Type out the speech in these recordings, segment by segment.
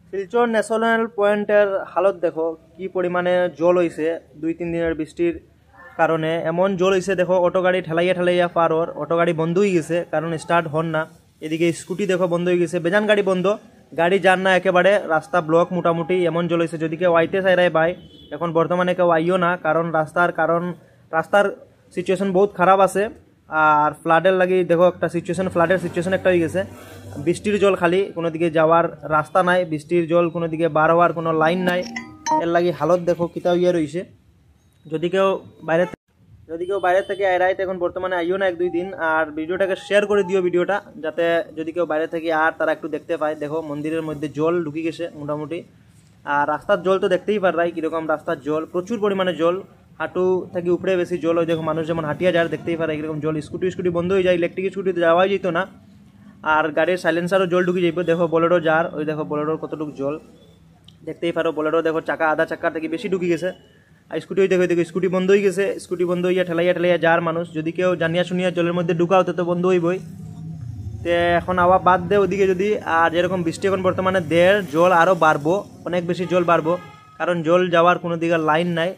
Silchar national পয়েন্টের হালত দেখো কি পরিমাণে জল হয়েছে 2-3 দিনের বৃষ্টির কারণে। এমন জল হয়েছে দেখো, অটো গাড়ি ঠেলাইয়া ঠেলাইয়া পার ওর অটো গাড়ি বন্ধ হয়ে গেছে, কারণ স্টার্ট হন না। এদিকে স্কুটি দেখো বন্ধ হয়ে গেছে, বেজান গাড়ি বন্ধ, গাড়ি যান না একেবারে, রাস্তা ব্লক মোটামুটি। এমন জল হয়েছে যদি কেউ আইতে চাইরাই ভাই, এখন বর্তমানে কেউ আইও না, রাস্তার সিচুয়েশন বহুত খারাপ আছে। আর ফ্লাডের লাগি দেখো একটা ফ্লাডের সিচুয়েশন একটা হয়ে গেছে। বৃষ্টির জল খালি, কোনো দিকে যাওয়ার রাস্তা নাই, বৃষ্টির জল কোনো দিকে বার হওয়ার কোনো লাইন নাই। এর লাগি হালত দেখো কিতা ইয়ে রয়েছে। যদি কেউ বাইরে থেকে আইরাইতে এখন বর্তমানে আইও না 1-2 দিন। আর ভিডিওটাকে শেয়ার করে দিও ভিডিওটা, যাতে যদি কেউ বাইরে থেকে আর তারা একটু দেখতে পায়। দেখো মন্দিরের মধ্যে জল ঢুকে গেছে মোটামুটি। আর রাস্তার জল তো দেখতেই পারাই কীরকম রাস্তার জল, প্রচুর পরিমাণে জল, হাঁটু থেকে উপরে বেশি জল। ওই দেখো মানুষ যেমন হাঁটিয়া যায় দেখতেই পারে কীরকম জল। স্কুটি বন্ধ হয়ে যায়, ইলেকট্রিক স্কুটিতে যাওয়াই যেত না। আর গাড়ির সাইলেন্সারও জল ঢুকে যাইব। দেখো বোলেরো যার, ওই দেখো বোলেরোর কতটুকু জল দেখতেই পারো। বোলেরো দেখো চাকা আধা চাকার থেকে বেশি ঢুকে গেছে। আর স্কুটি দেখো স্কুটি বন্ধ হয়ে গেছে, স্কুটি বন্ধ হইয়া ঠেলাইয়া যার মানুষ। যদি কেউ জানিয়া শুনিয়া জলের মধ্যে ঢুকাও তো বন্ধ হইবই। তে এখন আবার বাদ দে ওদিকে যদি। আর যেরকম বৃষ্টি এখন বর্তমানে জল আরও বাড়বো, অনেক বেশি জল বাড়বো, কারণ জল যাওয়ার কোনো দিকে লাইন নাই।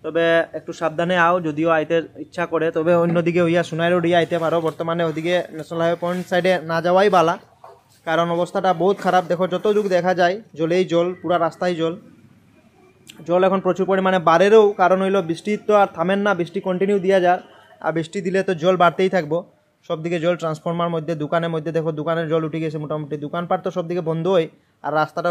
তবে একটু সাবধানে আও, যদিও আইতে ইচ্ছা করে। তবে অন্যদিকে হইয়া সোনাই রোড আইতে পারো, বর্তমানে ওদিকে ন্যাশনাল হাইওয়ে পয়েন্ট সাইডে না যাওয়াই বালা, কারণ অবস্থাটা বহুত খারাপ। দেখো যত যুগ দেখা যায় জলেই জল, পুরা রাস্তায় জল। জল এখন প্রচুর পরিমাণে বাড়েরও কারণ হইলো বৃষ্টি তো আর থামেন না, বৃষ্টি কন্টিনিউ দিয়া যায়। আর বৃষ্টি দিলে তো জল বাড়তেই থাকবো। সব দিকে জল, ট্রান্সফরমার মধ্যে, দোকানের মধ্যে দেখো দোকানের জল উঠে গেছে মোটামুটি, দোকানপাট তো সব দিকে বন্ধ হয়। আর রাস্তাটা